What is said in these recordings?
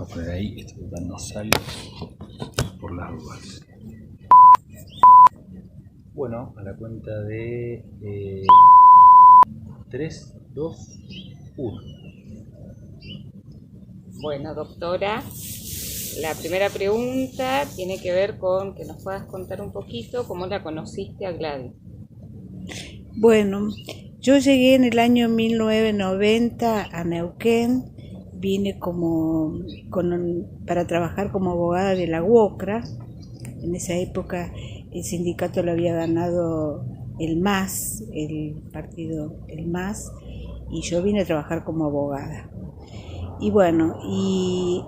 Vamos a poner ahí, esto total no sale por las dudas. Bueno, a la cuenta de 3, 2, 1. Bueno, doctora, la primera pregunta tiene que ver con que nos puedas contar un poquito cómo la conociste a Gladys. Bueno, yo llegué en el año 1990 a Neuquén, vine para trabajar como abogada de la UOCRA. En esa época el sindicato lo había ganado el MAS, el partido el MAS, y yo vine a trabajar como abogada. Y bueno, y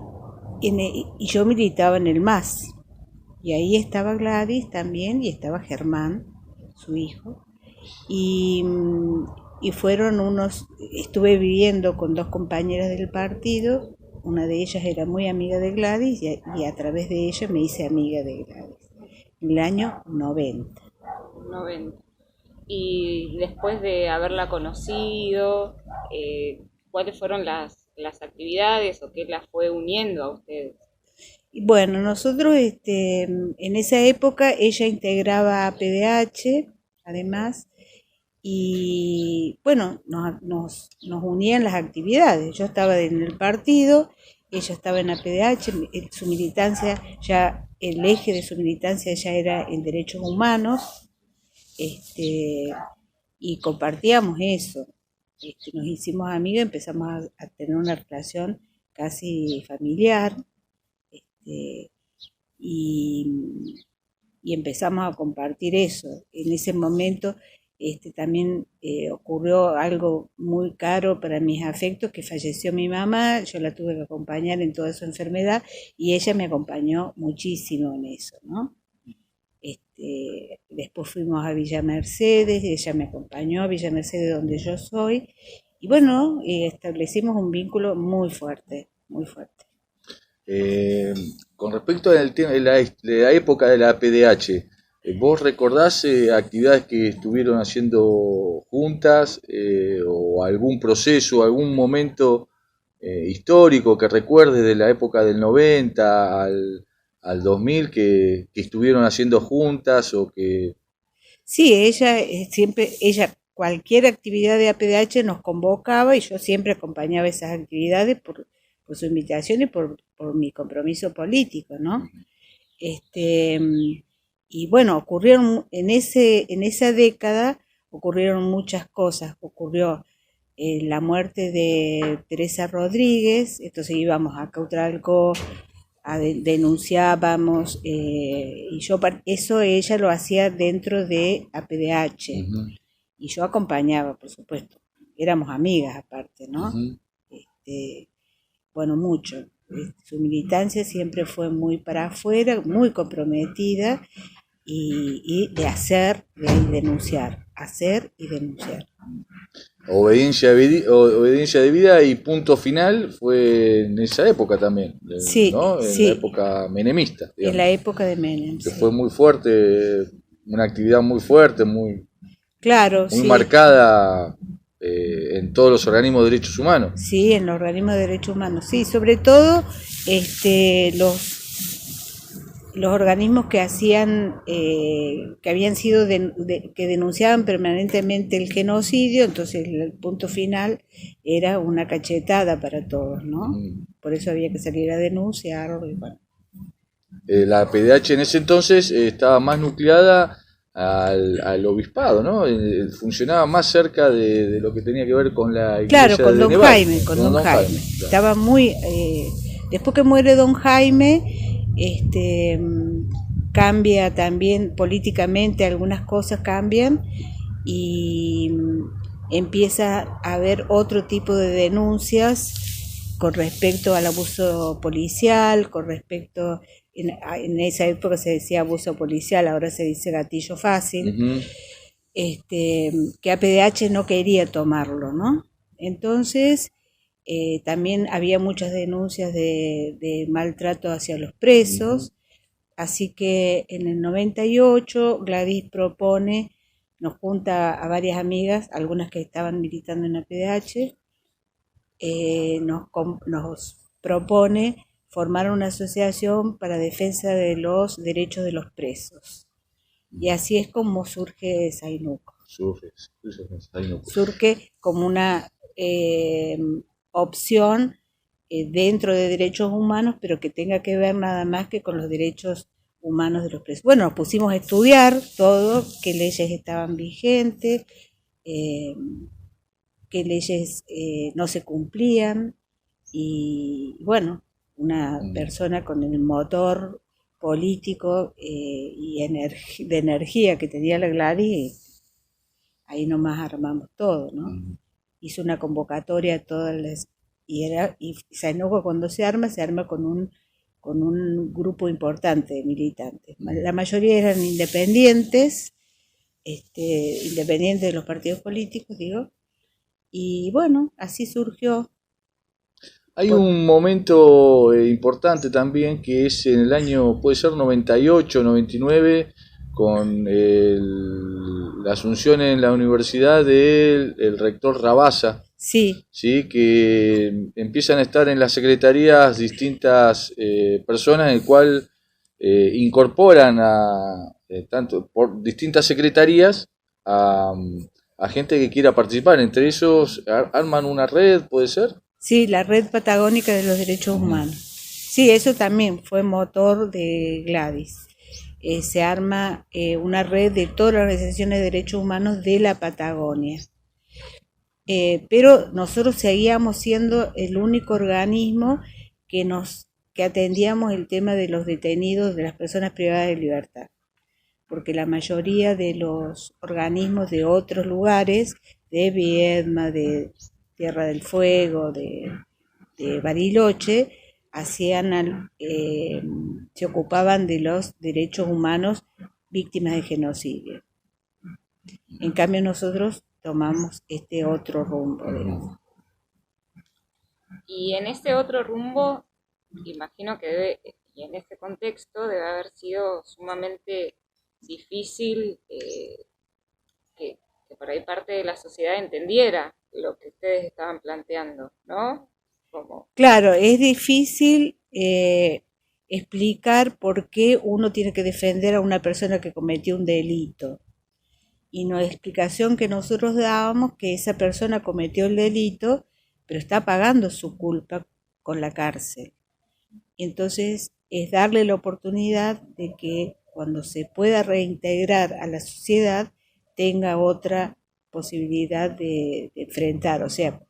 yo militaba en el MAS, y ahí estaba Gladys también, y estaba Germán, su hijo. Y estuve viviendo con dos compañeras del partido, una de ellas era muy amiga de Gladys y a través de ella me hice amiga de Gladys, en el año 90. Y después de haberla conocido, ¿cuáles fueron las actividades o qué las fue uniendo a ustedes? Bueno, nosotros en esa época ella integraba PDH, además, y bueno, nos unían las actividades. Yo estaba en el partido, ella estaba en la PDH, su militancia, ya el eje de su militancia ya era en derechos humanos, y compartíamos eso. Nos hicimos amigas, empezamos a tener una relación casi familiar, y, y empezamos a compartir eso. En ese momento también ocurrió algo muy caro para mis afectos, que falleció mi mamá, yo la tuve que acompañar en toda su enfermedad y ella me acompañó muchísimo en eso, ¿no? Después fuimos a Villa Mercedes, ella me acompañó a Villa Mercedes donde yo soy, y bueno, establecimos un vínculo muy fuerte, muy fuerte. Con respecto al tema de la época de la PDH, ¿vos recordás actividades que estuvieron haciendo juntas o algún proceso, algún momento histórico que recuerdes de la época del 90 al 2000 que estuvieron haciendo juntas o que... Sí, ella cualquier actividad de APDH nos convocaba y yo siempre acompañaba esas actividades por su invitación y por mi compromiso político, ¿no? Y bueno, ocurrieron en esa década ocurrieron muchas cosas. Ocurrió la muerte de Teresa Rodríguez, entonces íbamos a Cautralco, denunciábamos, y eso ella lo hacía dentro de APDH, y yo acompañaba, por supuesto, éramos amigas aparte, ¿no? Bueno, mucho. Su militancia siempre fue muy para afuera, muy comprometida y de hacer, de denunciar, hacer y denunciar. Obediencia de vida y punto final fue en esa época también, Sí, ¿no? En sí. la época menemista, digamos. En la época de Menem, que sí. fue muy fuerte, una actividad muy fuerte, Claro, muy sí. marcada en todos los organismos de derechos humanos. Sí, en los organismos de derechos humanos, sí, sobre todo los organismos que hacían, que habían sido, que denunciaban permanentemente el genocidio, entonces el punto final era una cachetada para todos, ¿no? Por eso había que salir a denunciarlo. Y bueno. La PDH en ese entonces estaba más nucleada al obispado, ¿no? Funcionaba más cerca de lo que tenía que ver con la iglesia. Claro, con de don Neval, Jaime, con don Jaime. Claro. Estaba muy... después que muere don Jaime, cambia también políticamente, algunas cosas cambian y empieza a haber otro tipo de denuncias con respecto al abuso policial, con respecto, en esa época se decía abuso policial, ahora se dice gatillo fácil, que APDH no quería tomarlo, ¿no? Entonces también había muchas denuncias de maltrato hacia los presos, así que en el 98 Gladys nos junta a varias amigas, algunas que estaban militando en APDH, nos propone formaron una asociación para defensa de los derechos de los presos. Y así es como surge Zainuco. Surge como una opción dentro de derechos humanos, pero que tenga que ver nada más que con los derechos humanos de los presos. Bueno, nos pusimos a estudiar todo, qué leyes estaban vigentes, qué leyes no se cumplían, y bueno, una persona con el motor político y de energía que tenía la Gladys, ahí nomás armamos todo, ¿no? Hizo una convocatoria a todas las... Y Zainuco cuando se arma con un grupo importante de militantes. La mayoría eran independientes, independientes de los partidos políticos, digo. Y bueno, así surgió. Hay un momento importante también que es en el año, puede ser 98, 99, con la asunción en la universidad del rector Rabasa. Sí. Sí, que empiezan a estar en las secretarías distintas personas, en el cual incorporan tanto por distintas secretarías a gente que quiera participar. Entre ellos arman una red, ¿puede ser? Sí, la Red Patagónica de los Derechos Humanos. Sí, eso también fue motor de Gladys. Se arma una red de todas las organizaciones de derechos humanos de la Patagonia. Pero nosotros seguíamos siendo el único organismo que atendíamos el tema de los detenidos, de las personas privadas de libertad. Porque la mayoría de los organismos de otros lugares, de Viedma, de Tierra del Fuego, de Bariloche, se ocupaban de los derechos humanos víctimas de genocidio. En cambio nosotros tomamos este otro rumbo, digamos. Y en ese otro rumbo, imagino que y en ese contexto debe haber sido sumamente difícil que por ahí parte de la sociedad entendiera lo que ustedes estaban planteando, ¿no? Claro, es difícil explicar por qué uno tiene que defender a una persona que cometió un delito. Y la explicación que nosotros dábamos que esa persona cometió el delito, pero está pagando su culpa con la cárcel. Entonces es darle la oportunidad de que cuando se pueda reintegrar a la sociedad tenga otra posibilidad de enfrentar, o sea,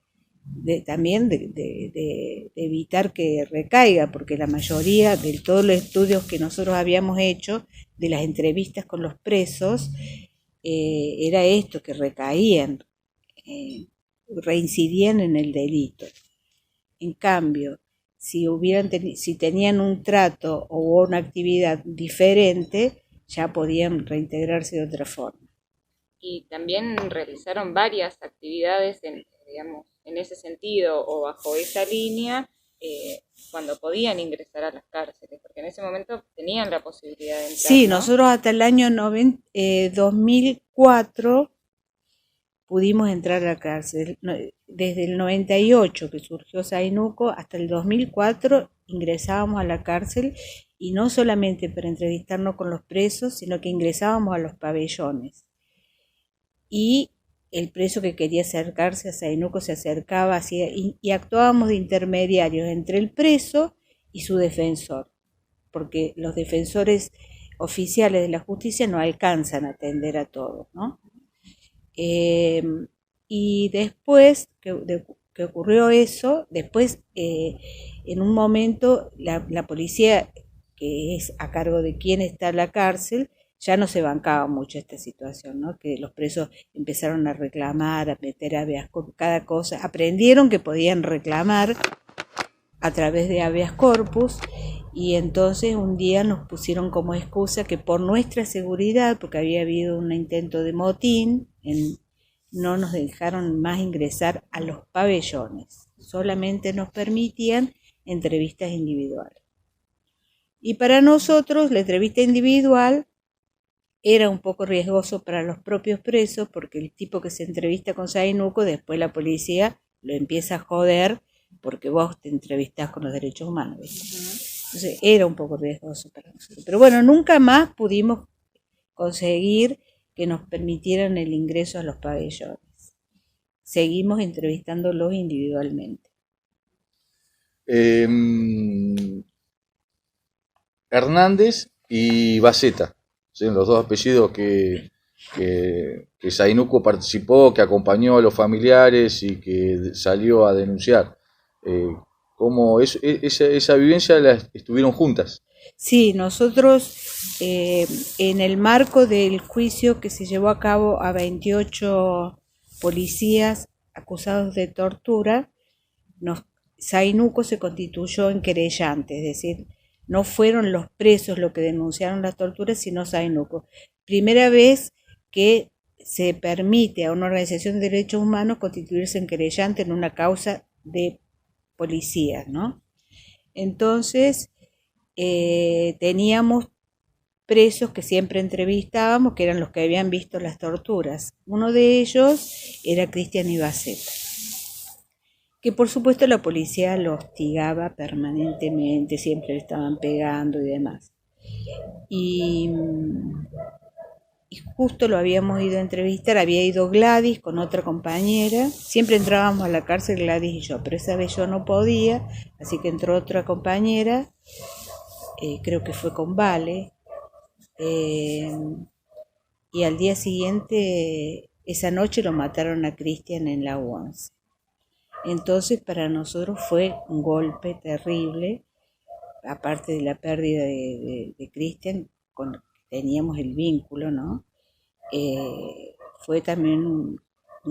también de evitar que recaiga, porque la mayoría de todos los estudios que nosotros habíamos hecho, de las entrevistas con los presos, era esto, que recaían, reincidían en el delito. En cambio, si tenían un trato o una actividad diferente, ya podían reintegrarse de otra forma. Y también realizaron varias actividades en ese sentido o bajo esa línea cuando podían ingresar a las cárceles, porque en ese momento tenían la posibilidad de entrar. Sí, ¿no? Nosotros hasta el año 2004 pudimos entrar a la cárcel. Desde el 98 que surgió Zainuco hasta el 2004 ingresábamos a la cárcel, y no solamente para entrevistarnos con los presos, sino que ingresábamos a los pabellones. Y el preso que quería acercarse a Zainuco se acercaba y actuábamos de intermediarios entre el preso y su defensor, porque los defensores oficiales de la justicia no alcanzan a atender a todos, ¿no? Y después que ocurrió eso, después en un momento la policía, que es a cargo de quien está en la cárcel, ya no se bancaba mucho esta situación, ¿no? Que los presos empezaron a reclamar, a meter habeas corpus, cada cosa. Aprendieron que podían reclamar a través de habeas corpus, y entonces un día nos pusieron como excusa que por nuestra seguridad, porque había habido un intento de motín, no nos dejaron más ingresar a los pabellones. Solamente nos permitían entrevistas individuales. Y para nosotros la entrevista individual era un poco riesgoso para los propios presos, porque el tipo que se entrevista con Zainuco, después la policía lo empieza a joder porque vos te entrevistás con los derechos humanos, ¿viste? Entonces era un poco riesgoso para nosotros. Pero bueno, nunca más pudimos conseguir que nos permitieran el ingreso a los pabellones. Seguimos entrevistándolos individualmente. Hernández y Baceta, ¿sí? Los dos apellidos que Zainuco participó, que acompañó a los familiares y que salió a denunciar. ¿Cómo esa vivencia la estuvieron juntas? Sí, nosotros en el marco del juicio que se llevó a cabo a 28 policías acusados de tortura, Zainuco se constituyó en querellante, es decir, no fueron los presos los que denunciaron las torturas, sino Zainuco. Primera vez que se permite a una organización de derechos humanos constituirse en querellante en una causa de policías, ¿no? Entonces, teníamos presos que siempre entrevistábamos, que eran los que habían visto las torturas. Uno de ellos era Cristian Ibaceta, que por supuesto la policía lo hostigaba permanentemente, siempre le estaban pegando y demás. Y justo lo habíamos ido a entrevistar, había ido Gladys con otra compañera, siempre entrábamos a la cárcel Gladys y yo, pero esa vez yo no podía, así que entró otra compañera, creo que fue con Vale, y al día siguiente, esa noche lo mataron a Cristian en la U11. Entonces para nosotros fue un golpe terrible, aparte de la pérdida de Cristian, con el que teníamos el vínculo, ¿no? Fue también un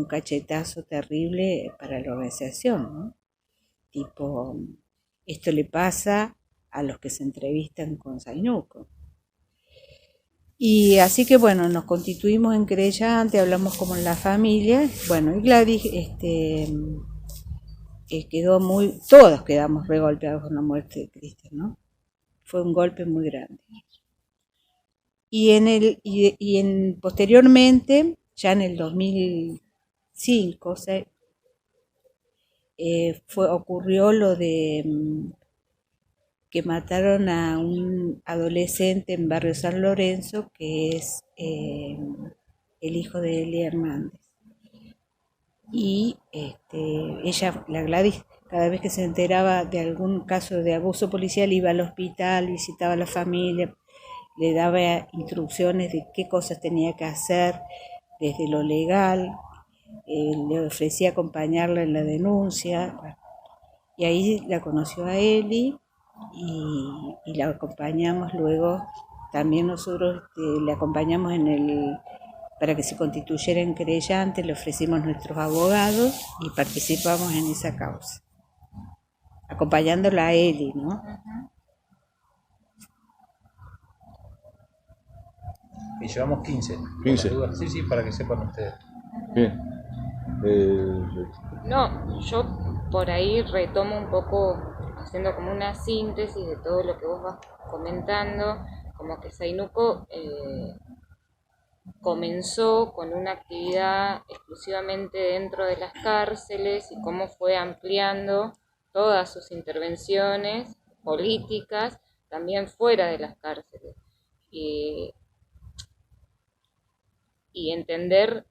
cachetazo terrible para la organización, ¿no? Tipo, esto le pasa a los que se entrevistan con Zainuco. Y así que bueno, nos constituimos en querellante, hablamos como en la familia, bueno, y Gladys todos quedamos re golpeados con la muerte de Cristian, ¿no? Fue un golpe muy grande. Y posteriormente, ya en el 2005, ocurrió lo de que mataron a un adolescente en Barrio San Lorenzo, que es el hijo de Elia Hernández. Y ella, la Gladys, cada vez que se enteraba de algún caso de abuso policial, iba al hospital, visitaba a la familia, le daba instrucciones de qué cosas tenía que hacer desde lo legal, le ofrecía acompañarla en la denuncia, bueno, y ahí la conoció a Eli y la acompañamos luego, también nosotros le acompañamos para que se constituyera en querellante, le ofrecimos nuestros abogados y participamos en esa causa, acompañándola a Eli, ¿no? Ajá. Y llevamos 15. 15. Sí, sí, para que sepan ustedes. Bien. No, yo por ahí retomo un poco, haciendo como una síntesis de todo lo que vos vas comentando, como que Zainuco comenzó con una actividad exclusivamente dentro de las cárceles y cómo fue ampliando todas sus intervenciones políticas también fuera de las cárceles. Y entender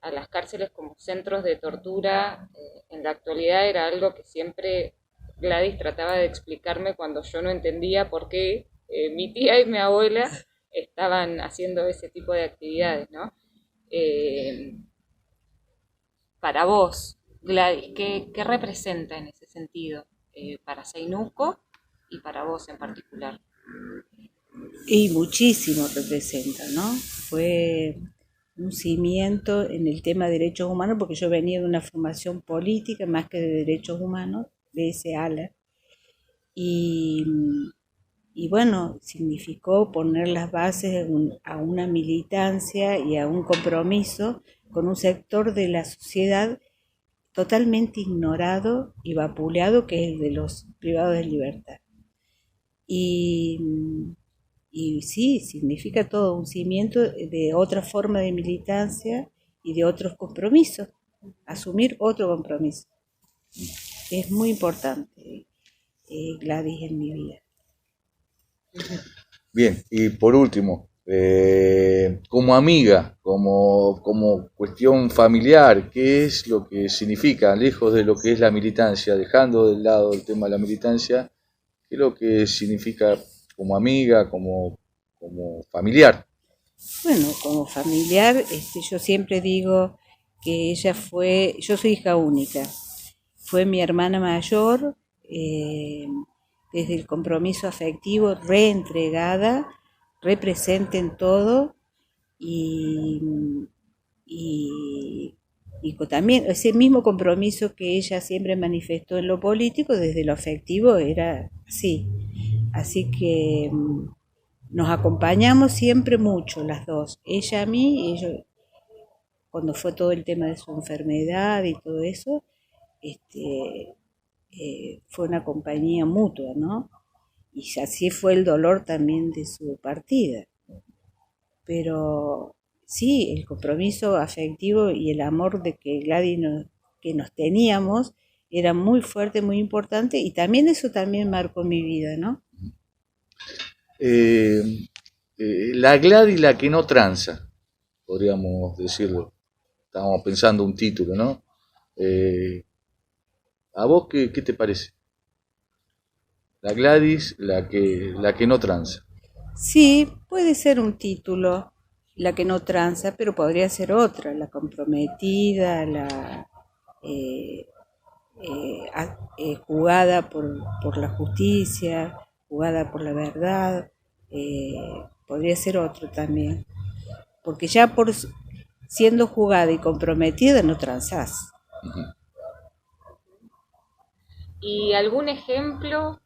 a las cárceles como centros de tortura en la actualidad era algo que siempre Gladys trataba de explicarme cuando yo no entendía por qué mi tía y mi abuela estaban haciendo ese tipo de actividades, ¿no? Para vos, Gladys, ¿qué representa en ese sentido para Zainuco y para vos en particular? Y muchísimo representa, ¿no? Fue un cimiento en el tema de derechos humanos, porque yo venía de una formación política más que de derechos humanos, de ese ala. Y bueno, significó poner las bases a una militancia y a un compromiso con un sector de la sociedad totalmente ignorado y vapuleado, que es el de los privados de libertad. Y sí, significa todo un cimiento de otra forma de militancia y de otros compromisos, asumir otro compromiso. Es muy importante Gladys en mi vida. Bien, y por último, como amiga, como cuestión familiar, ¿qué es lo que significa, lejos de lo que es la militancia, dejando de lado el tema de la militancia, qué es lo que significa como amiga, como familiar? Bueno, como familiar, yo siempre digo que ella fue, yo soy hija única, fue mi hermana mayor, desde el compromiso afectivo, reentregada, represente en todo y, y, también ese mismo compromiso que ella siempre manifestó en lo político, desde lo afectivo era así. Así que nos acompañamos siempre mucho las dos, ella a mí y yo, cuando fue todo el tema de su enfermedad y todo eso, fue una compañía mutua, ¿no? Y así fue el dolor también de su partida. Pero sí, el compromiso afectivo y el amor de que Gladys que nos teníamos era muy fuerte, muy importante, y también eso también marcó mi vida, ¿no? La Gladys la que no tranza, podríamos decirlo. Estábamos pensando un título, ¿no? ¿A vos qué te parece? La Gladys, la que no tranza. Sí, puede ser un título, la que no tranza, pero podría ser otra, la comprometida, la jugada por la justicia, jugada por la verdad, podría ser otro también, porque ya por siendo jugada y comprometida no transás. Ujú. ¿Y algún ejemplo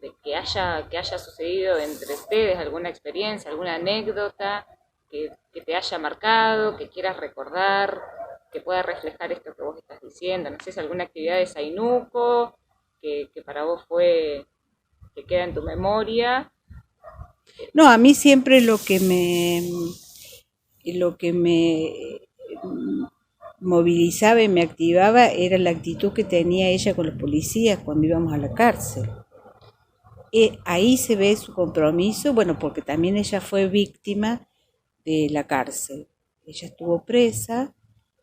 de que haya sucedido entre ustedes, alguna experiencia, alguna anécdota que te haya marcado, que quieras recordar, que pueda reflejar esto que vos estás diciendo? No sé si alguna actividad de Sainuco que para vos fue, que queda en tu memoria. No, a mí siempre lo que me movilizaba y me activaba era la actitud que tenía ella con los policías cuando íbamos a la cárcel. Ahí se ve su compromiso, bueno, porque también ella fue víctima de la cárcel. Ella estuvo presa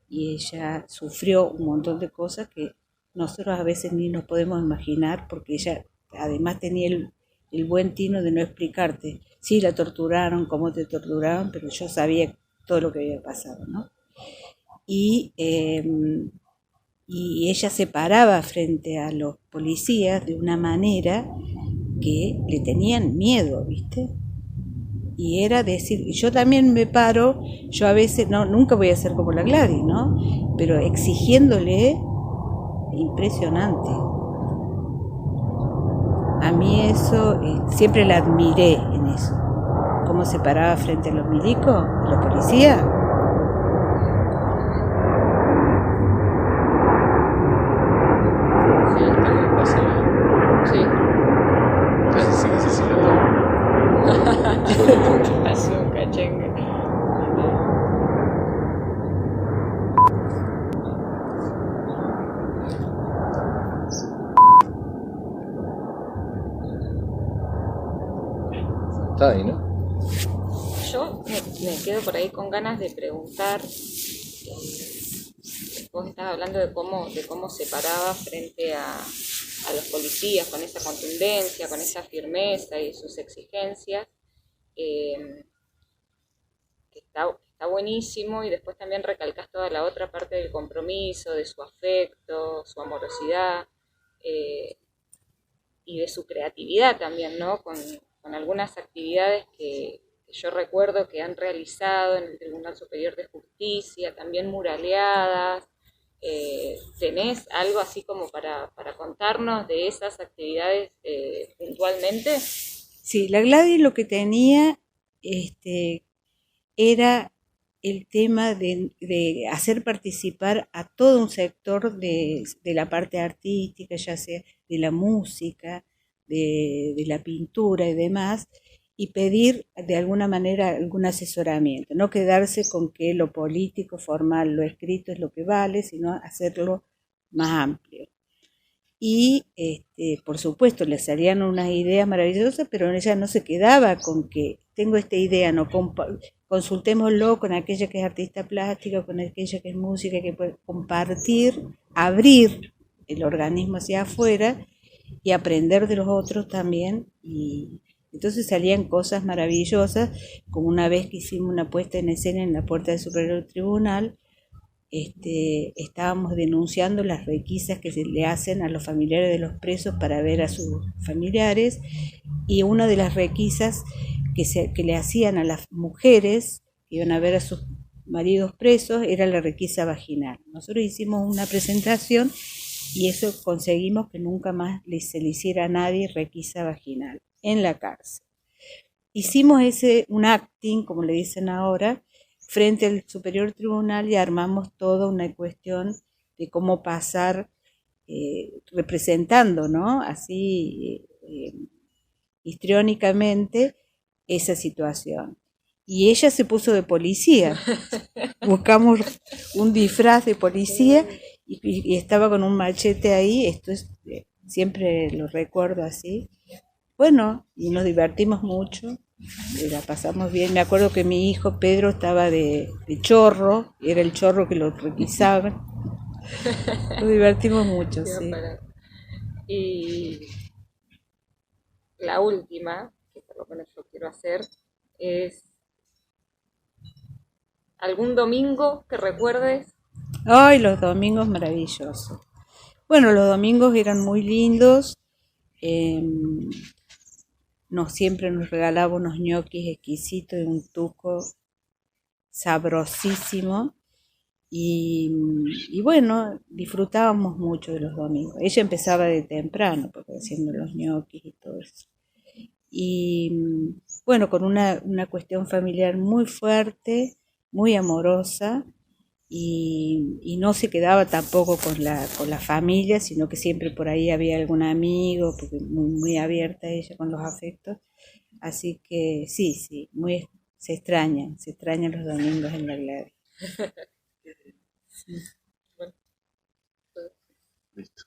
y ella sufrió un montón de cosas que nosotros a veces ni nos podemos imaginar, porque ella además tenía el buen tino de no explicarte. Sí, la torturaron, cómo te torturaron, pero yo sabía todo lo que había pasado, ¿no? Y ella se paraba frente a los policías de una manera que le tenían miedo, ¿viste? Y era decir, yo también me paro, yo a veces, no, nunca voy a ser como la Gladys, ¿no? Pero exigiéndole, impresionante. A mí eso, siempre la admiré en eso. Cómo se paraba frente a los milicos, a la policía. Está ahí, ¿no? Yo me quedo por ahí con ganas de preguntar, vos estabas hablando de cómo se paraba frente a los policías con esa contundencia, con esa firmeza y sus exigencias, que está buenísimo, y después también recalcás toda la otra parte del compromiso, de su afecto, su amorosidad, y de su creatividad también, ¿no? Con algunas actividades que yo recuerdo que han realizado en el Tribunal Superior de Justicia, también muraleadas. ¿Tenés algo así como para contarnos de esas actividades puntualmente? Sí, la Gladys lo que tenía era el tema de hacer participar a todo un sector de la parte artística, ya sea de la música, de la pintura y demás, y pedir de alguna manera algún asesoramiento, no quedarse con que lo político, formal, lo escrito es lo que vale, sino hacerlo más amplio. Y por supuesto le salían unas ideas maravillosas, pero ella no se quedaba con que tengo esta idea, no consultémoslo con aquella que es artista plástica, con aquella que es música, que puede compartir, abrir el organismo hacia afuera y aprender de los otros también. Y entonces salían cosas maravillosas, como una vez que hicimos una puesta en escena en la puerta del Superior Tribunal. Estábamos denunciando las requisas que se le hacen a los familiares de los presos para ver a sus familiares, y una de las requisas que le hacían a las mujeres que iban a ver a sus maridos presos era la requisa vaginal. Nosotros hicimos una presentación y eso conseguimos que nunca más se le hiciera a nadie requisa vaginal en la cárcel. Hicimos un acting, como le dicen ahora, frente al Superior Tribunal, y armamos toda una cuestión de cómo pasar representando, ¿no? Así histriónicamente esa situación. Y ella se puso de policía. Buscamos un disfraz de policía y estaba con un machete ahí. Esto es, siempre lo recuerdo así. Bueno, y nos divertimos mucho. La pasamos bien. Me acuerdo que mi hijo Pedro estaba de chorro, era el chorro que lo requisaban. Nos divertimos mucho, sí. Y la última, que por lo menos yo quiero hacer, es algún domingo que recuerdes. Ay, los domingos maravillosos. Bueno, los domingos eran muy lindos. Siempre nos regalaba unos ñoquis exquisitos y un tuco sabrosísimo. Y bueno, disfrutábamos mucho de los domingos. Ella empezaba de temprano, porque haciendo los ñoquis y todo eso. Y bueno, con una cuestión familiar muy fuerte, muy amorosa, y no se quedaba tampoco con la familia, sino que siempre por ahí había algún amigo, porque muy abierta ella con los afectos. Así que sí, se extrañan los domingos en la Gladys. Listo.